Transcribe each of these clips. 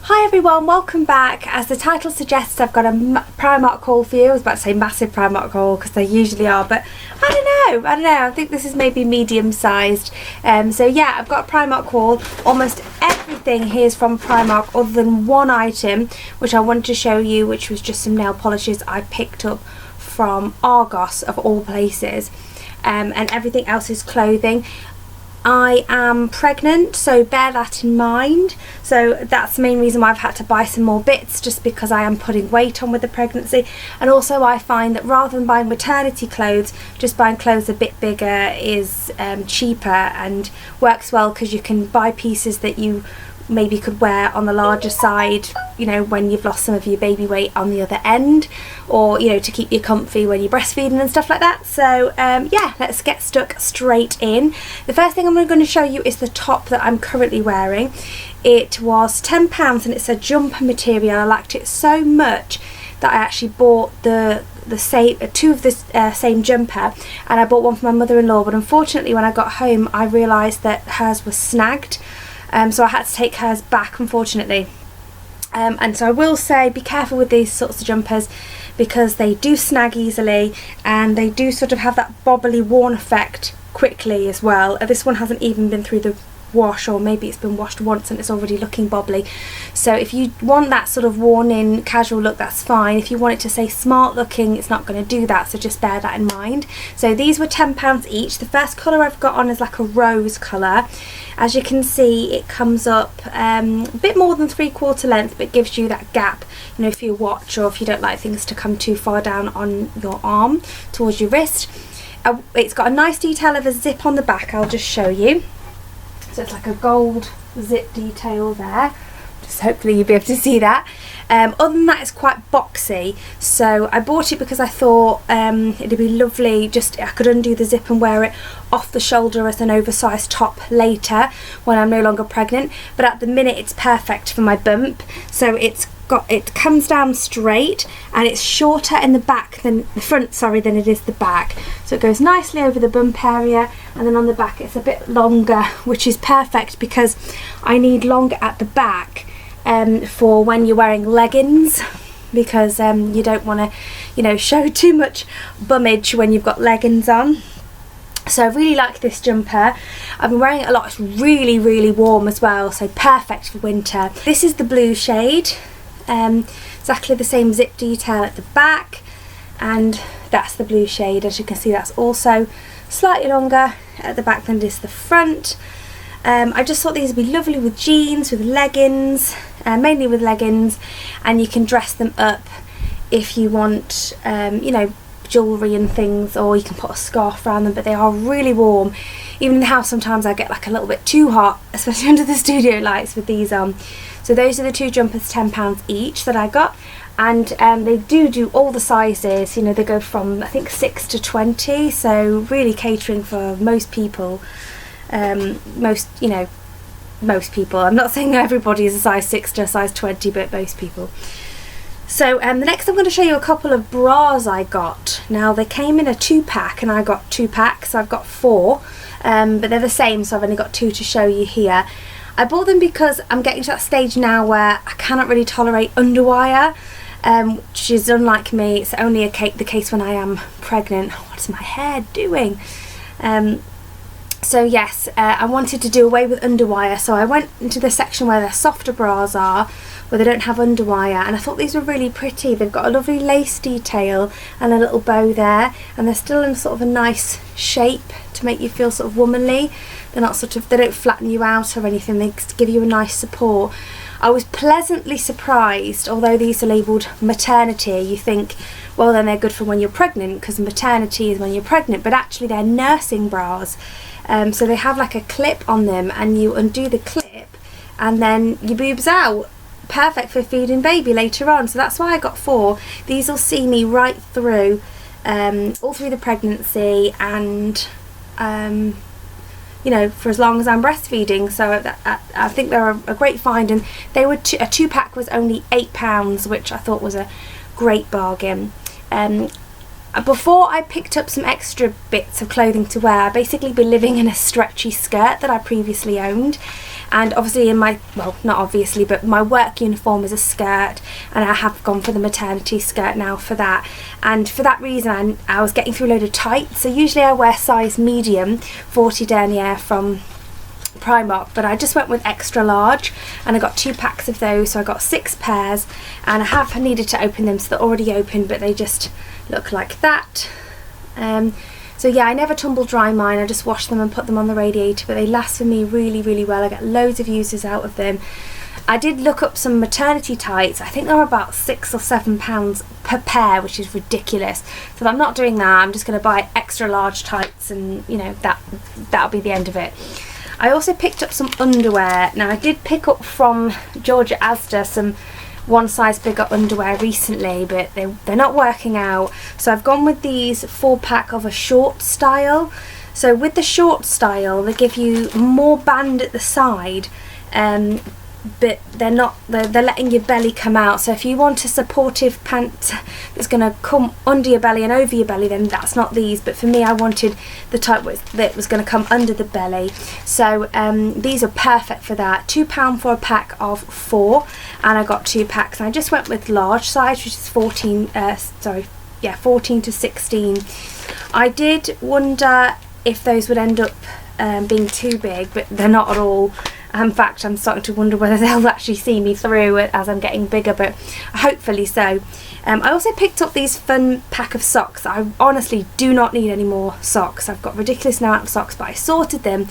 Hi everyone, welcome back. As the title suggests, I've got a Primark haul for you. I was about to say massive Primark haul because they usually are, but I don't know. I think this is maybe medium sized. So yeah, I've got a Primark haul. Almost everything here is from Primark other than one item which I wanted to show you, which was just some nail polishes I picked up from Argos of all places. And everything else is clothing. I am pregnant, so bear that in mind. So that's the main reason why I've had to buy some more bits, just because I am putting weight on with the pregnancy. And also I find that rather than buying maternity clothes, just buying clothes a bit bigger is cheaper and works well, because you can buy pieces that you maybe could wear on the larger side, you know, when you've lost some of your baby weight on the other end, or you know, to keep you comfy when you're breastfeeding and stuff like that. So yeah, let's get stuck straight in. The first thing I'm going to show you is the top that I'm currently wearing. It was £10 and it's a jumper material. I liked it so much that I actually bought two of the same jumper, and I bought one for my mother-in-law, but unfortunately when I got home I realised that hers was snagged. So I had to take hers back, unfortunately. And so I will say, be careful with these sorts of jumpers, because they do snag easily and they do sort of have that bobbly worn effect quickly as well. This one hasn't even been through the wash, or maybe it's been washed once and it's already looking bobbly. So if you want that sort of worn in casual look, that's fine. If you want it to say smart looking, it's not going to do that, so just bear that in mind. So these were £10 each. The first colour I've got on is like a rose colour. As you can see, it comes up a bit more than 3/4 length, but gives you that gap, you know, for your watch, or if you don't like things to come too far down on your arm towards your wrist. It's got a nice detail of a zip on the back. I'll just show you. So it's like a gold zip detail there. Just hopefully you'll be able to see that. Other than that, it's quite boxy. So I bought it because I thought it'd be lovely, just I could undo the zip and wear it off the shoulder as an oversized top later when I'm no longer pregnant. But at the minute it's perfect for my bump. So it comes down straight, and it's shorter in the back than the front, than it is the back. So it goes nicely over the bump area, and then on the back it's a bit longer, which is perfect because I need longer at the back for when you're wearing leggings, because you don't want to, you know, show too much bummage when you've got leggings on. So I really like this jumper. I've been wearing it a lot. It's really, really warm as well, so perfect for winter. This is the blue shade. Exactly the same zip detail at the back, and that's the blue shade. As you can see, that's also slightly longer at the back than it is the front. I just thought these would be lovely with jeans, with leggings, mainly with leggings, and you can dress them up if you want, you know, jewellery and things, or you can put a scarf around them. But they are really warm. Even in the house sometimes I get like a little bit too hot, especially under the studio lights with these on. So those are the two jumpers, £10 each, that I got. And they do all the sizes. You know, they go from I think 6 to 20, so really catering for most people. Most people. I'm not saying everybody is a size 6 to a size 20, but most people. So the next I'm going to show you a couple of bras I got. Now they came in a 2-pack, and I got 2 packs, so I've got 4, but they're the same, so I've only got 2 to show you here. I bought them because I'm getting to that stage now where I cannot really tolerate underwire, which is unlike me. It's only the case when I am pregnant. What's my hair doing? So yes, I wanted to do away with underwire, so I went into the section where the softer bras are, where they don't have underwire, and I thought these were really pretty. They've got a lovely lace detail and a little bow there, and they're still in sort of a nice shape to make you feel sort of womanly. They're not they don't flatten you out or anything, they give you a nice support. I was pleasantly surprised. Although these are labelled maternity, you think, well then they're good for when you're pregnant, because maternity is when you're pregnant, but actually they're nursing bras. So they have like a clip on them, and you undo the clip and then your boobs out. Perfect for feeding baby later on. So that's why I got 4. These will see me right through, all through the pregnancy, and you know, for as long as I'm breastfeeding. So I think they're a great find, and they were a 2-pack was only £8, which I thought was a great bargain. Before I picked up some extra bits of clothing to wear, I'd basically been living in a stretchy skirt that I previously owned, and obviously in my, well, not obviously, but my work uniform is a skirt, and I have gone for the maternity skirt now for that. And for that reason I was getting through a load of tights. So usually I wear size medium 40 denier from Primark, but I just went with extra large, and I got 2 packs of those, so I got 6 pairs, and I have needed to open them, so they're already open, but they just look like that. So yeah, I never tumble dry mine, I just wash them and put them on the radiator, but they last for me really, really well. I get loads of uses out of them. I did look up some maternity tights. I think they're about £6 or £7 per pair, which is ridiculous. So I'm not doing that. I'm just going to buy extra large tights, and you know, that'll be the end of it. I also picked up some underwear. Now I did pick up from Georgia Asda some one size bigger underwear recently, but they're not working out, so I've gone with these 4-pack of a short style. So with the short style, they give you more band at the side, but they're letting your belly come out. So if you want a supportive pant that's going to come under your belly and over your belly, then that's not these. But for me, I wanted the type that was going to come under the belly. So these are perfect for that. £2 for a pack of 4, and I got 2 packs. And I just went with large size, which is 14 to 16. I did wonder if those would end up being too big, but they're not at all. In fact, I'm starting to wonder whether they'll actually see me through it as I'm getting bigger, but hopefully so. I also picked up these fun pack of socks. I honestly do not need any more socks. I've got a ridiculous amount of socks, but I sorted them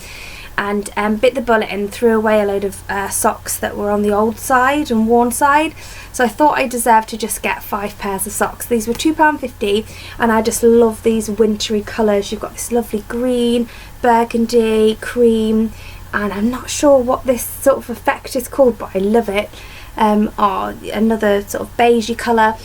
and bit the bullet and threw away a load of socks that were on the old side and worn side. So I thought I deserved to just get 5 pairs of socks. These were £2.50, and I just love these wintry colours. You've got this lovely green, burgundy, cream, and I'm not sure what this sort of effect is called, but I love it. Another sort of beigey colour.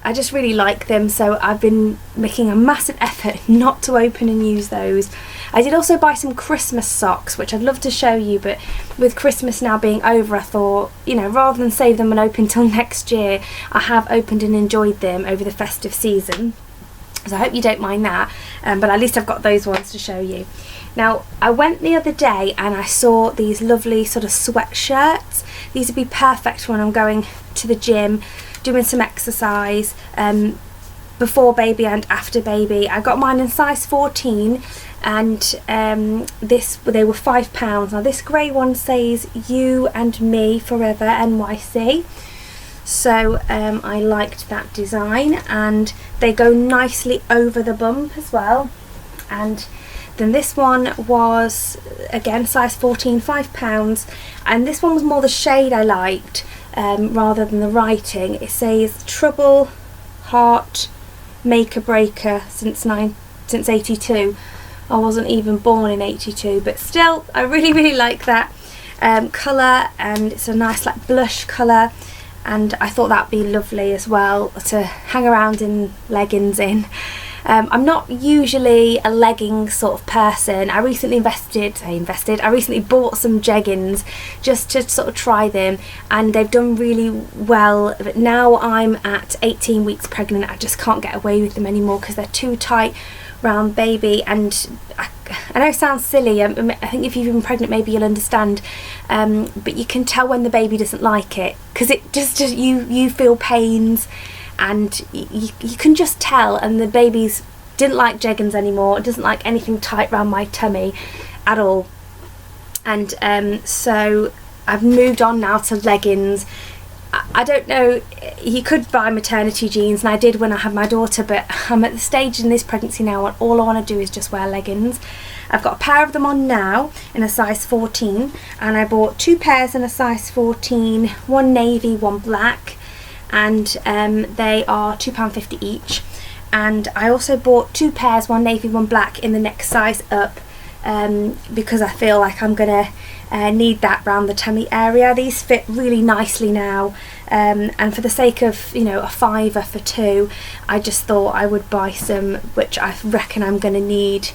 I just really like them, so I've been making a massive effort not to open and use those. I did also buy some Christmas socks, which I'd love to show you, but with Christmas now being over, I thought, you know, rather than save them and open till next year, I have opened and enjoyed them over the festive season. So I hope you don't mind that, but at least I've got those ones to show you. Now, I went the other day and I saw these lovely sort of sweatshirts. These would be perfect when I'm going to the gym, doing some exercise, before baby and after baby. I got mine in size 14, and they were £5. Now this grey one says "You and Me Forever NYC." So I liked that design, and they go nicely over the bump as well. And then this one was again size 14, £5, and this one was more the shade I liked rather than the writing. It says "Trouble, Heart, Maker Breaker since 82. I wasn't even born in 82, but still I really like that colour, and it's a nice like blush colour, and I thought that'd be lovely as well to hang around in leggings in. I'm not usually a leggings sort of person. I recently bought some jeggings just to sort of try them, and they've done really well. But now I'm at 18 weeks pregnant, I just can't get away with them anymore because they're too tight round baby. And I know it sounds silly, I think if you've been pregnant maybe you'll understand, but you can tell when the baby doesn't like it, because it just you feel pains, and you can just tell. And the babies didn't like jeggings anymore. It doesn't like anything tight around my tummy at all. And so I've moved on now to leggings. I don't know, you could buy maternity jeans, and I did when I had my daughter, but I'm at the stage in this pregnancy now when all I want to do is just wear leggings. I've got a pair of them on now in a size 14, and I bought 2 pairs in a size 14, one navy, one black, and they are £2.50 each. And I also bought 2 pairs, one navy, one black, in the next size up, because I feel like I'm gonna need that round the tummy area. These fit really nicely now, and for the sake of, you know, a £5 for 2, I just thought I would buy some, which I reckon I'm gonna need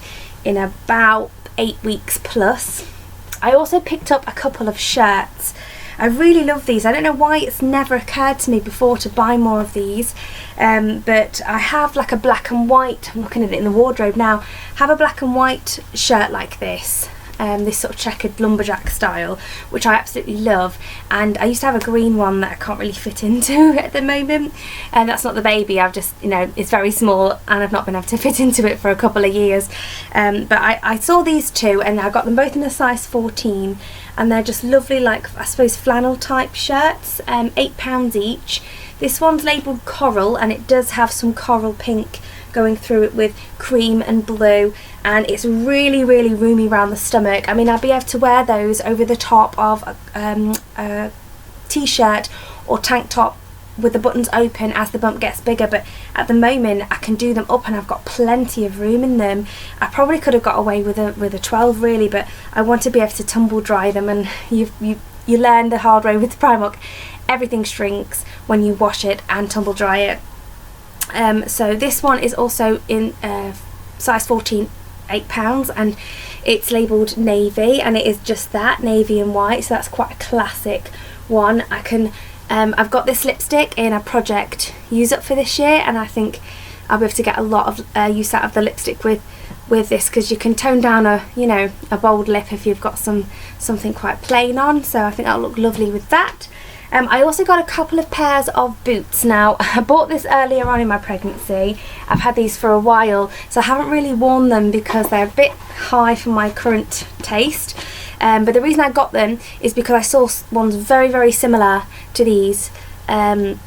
in about 8 weeks plus. I also picked up a couple of shirts. I really love these. I don't know why it's never occurred to me before to buy more of these, but I have like a black and white, I'm looking at it in the wardrobe now, have a black and white shirt like this, this sort of checkered lumberjack style, which I absolutely love. And I used to have a green one that I can't really fit into at the moment, and that's not the baby, I've just, you know, it's very small and I've not been able to fit into it for a couple of years. But I saw these two and I got them both in a size 14, and they're just lovely, like, I suppose flannel type shirts, £8 each. This one's labelled coral, and it does have some coral pink going through it with cream and blue, and it's really, really roomy around the stomach. I mean, I'd be able to wear those over the top of a t-shirt or tank top with the buttons open as the bump gets bigger, but at the moment I can do them up and I've got plenty of room in them. I probably could have got away with a 12 really, but I want to be able to tumble dry them, and you learn the hard way with Primark. Everything shrinks when you wash it and tumble dry it. So this one is also in size 14, £8, and it's labelled navy, and it is just that, navy and white, so that's quite a classic one. I can I've got this lipstick in a project use up for this year, and I think I'll be able to get a lot of use out of the lipstick with this, because you can tone down a bold lip if you've got something quite plain on, so I think that'll look lovely with that. I also got a couple of pairs of boots. Now, I bought this earlier on in my pregnancy. I've had these for a while, so I haven't really worn them because they're a bit high for my current taste. But the reason I got them is because I saw ones very, very similar to these. And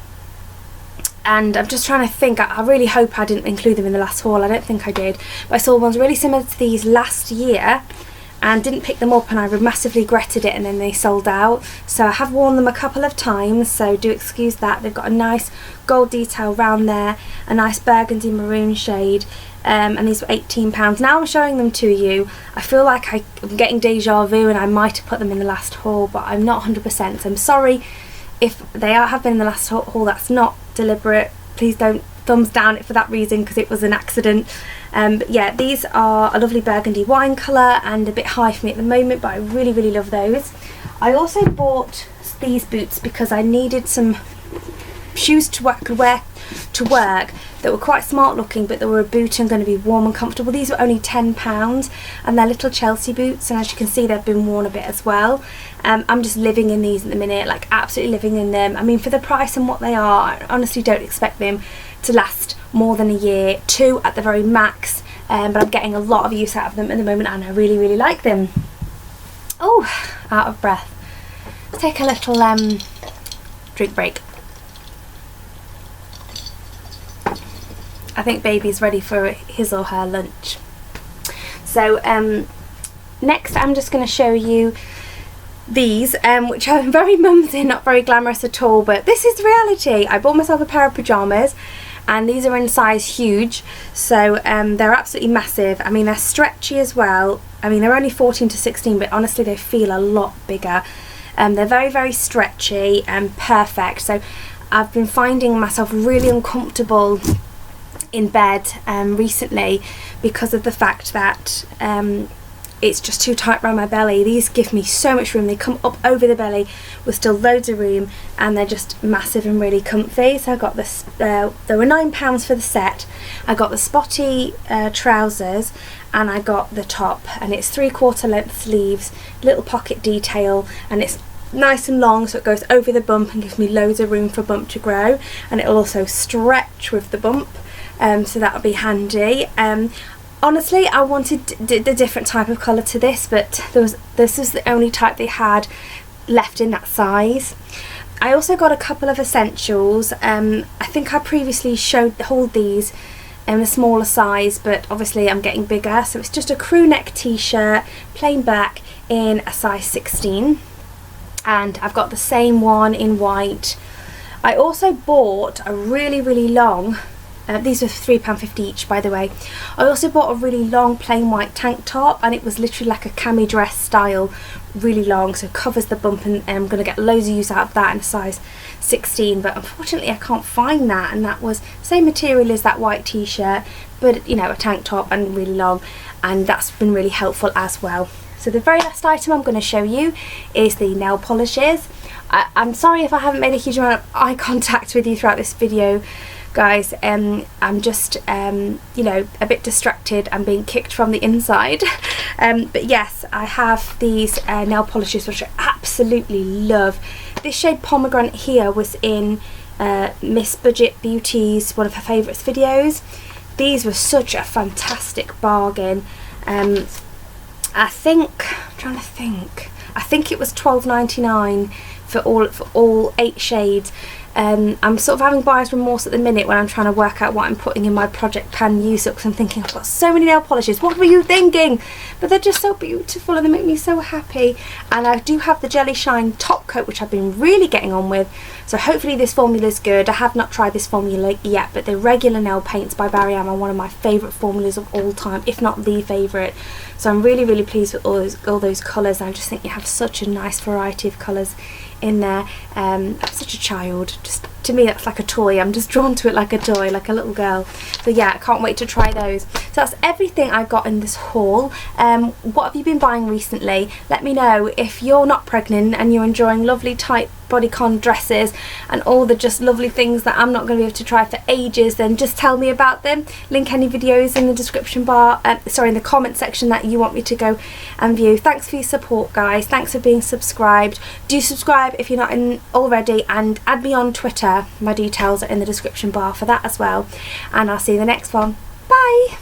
I'm just trying to think, I really hope I didn't include them in the last haul. I don't think I did. But I saw ones really similar to these last year and didn't pick them up, and I massively regretted it, and then they sold out. So I have worn them a couple of times, so do excuse that. They've got a nice gold detail round there, a nice burgundy maroon shade, and these were £18. Now I'm showing them to you, I feel like I'm getting deja vu, and I might have put them in the last haul, but I'm not 100%, so I'm sorry if they have been in the last haul. That's not deliberate. Please don't thumbs down it for that reason, because it was an accident. But yeah, these are a lovely burgundy wine colour and a bit high for me at the moment, but I really, really love those. I also bought these boots because I needed some shoes I could wear to work that were quite smart looking, but they were a boot and going to be warm and comfortable. These were only £10, and they're little Chelsea boots, and as you can see, they've been worn a bit as well. I'm just living in these at the minute, like absolutely living in them. I mean, for the price and what they are, I honestly don't expect them to last more than a year, 2 at the very max, but I'm getting a lot of use out of them at the moment, and I really, really like them. Oh, out of breath. Let's take a little drink break. I think baby's ready for his or her lunch. So next I'm just going to show you these, which are very mumsy, not very glamorous at all, but this is reality. I bought myself a pair of pyjamas, and these are in size huge, so they're absolutely massive. I mean, they're stretchy as well. I mean, they're only 14 to 16, but honestly they feel a lot bigger. They're very, very stretchy and perfect. So I've been finding myself really uncomfortable in bed recently because of the fact that it's just too tight around my belly. These give me so much room. They come up over the belly with still loads of room, and they're just massive and really comfy. So I got this, there were £9 for the set. I got the spotty trousers, and I got the top, and it's 3/4 length sleeves, little pocket detail, and it's nice and long, so it goes over the bump and gives me loads of room for bump to grow, and it'll also stretch with the bump, so that'll be handy. Honestly, I wanted the different type of colour to this, but this was the only type they had left in that size. I also got a couple of essentials. I think I previously hauled these in a smaller size, but obviously I'm getting bigger, so it's just a crew neck t-shirt, plain black, in a size 16, and I've got the same one in white. I also bought a really, really long, these were £3.50 each, by the way. I also bought a really long plain white tank top, and it was literally like a cami dress style, really long, so it covers the bump, and I'm going to get loads of use out of that in a size 16, but unfortunately I can't find that, and that was same material as that white t-shirt, but you know, a tank top and really long, and that's been really helpful as well. So the very last item I'm going to show you is the nail polishes. I'm sorry if I haven't made a huge amount of eye contact with you throughout this video, guys, I'm just you know, a bit distracted and being kicked from the inside. But yes, I have these nail polishes which I absolutely love. This shade Pomegranate here was in Miss Budget Beauty's one of her favourites videos. These were such a fantastic bargain. I think it was £12.99 for all 8 shades. I'm sort of having buyer's remorse at the minute when I'm trying to work out what I'm putting in my project pan use up, because I'm thinking I've got so many nail polishes, what were you thinking? But they're just so beautiful and they make me so happy. And I do have the Jelly Shine top coat, which I've been really getting on with, so hopefully this formula is good. I have not tried this formula yet, but the regular nail paints by Barry are one of my favourite formulas of all time, if not the favourite. So I'm really, really pleased with all those colours, and I just think you have such a nice variety of colours in there. I'm such a child, just to me that's like a toy. I'm just drawn to it like a toy, like a little girl. So yeah, I can't wait to try those. So that's everything I got in this haul. What have you been buying recently? Let me know. If you're not pregnant and you're enjoying lovely tight bodycon dresses and all the just lovely things that I'm not going to be able to try for ages, then just tell me about them. Link any videos in the description bar, in the comment section that you want me to go and view. Thanks for your support, guys. Thanks for being subscribed. Do subscribe if you're not in already, and add me on Twitter. My details are in the description bar for that as well, and I'll see you in the next one. Bye.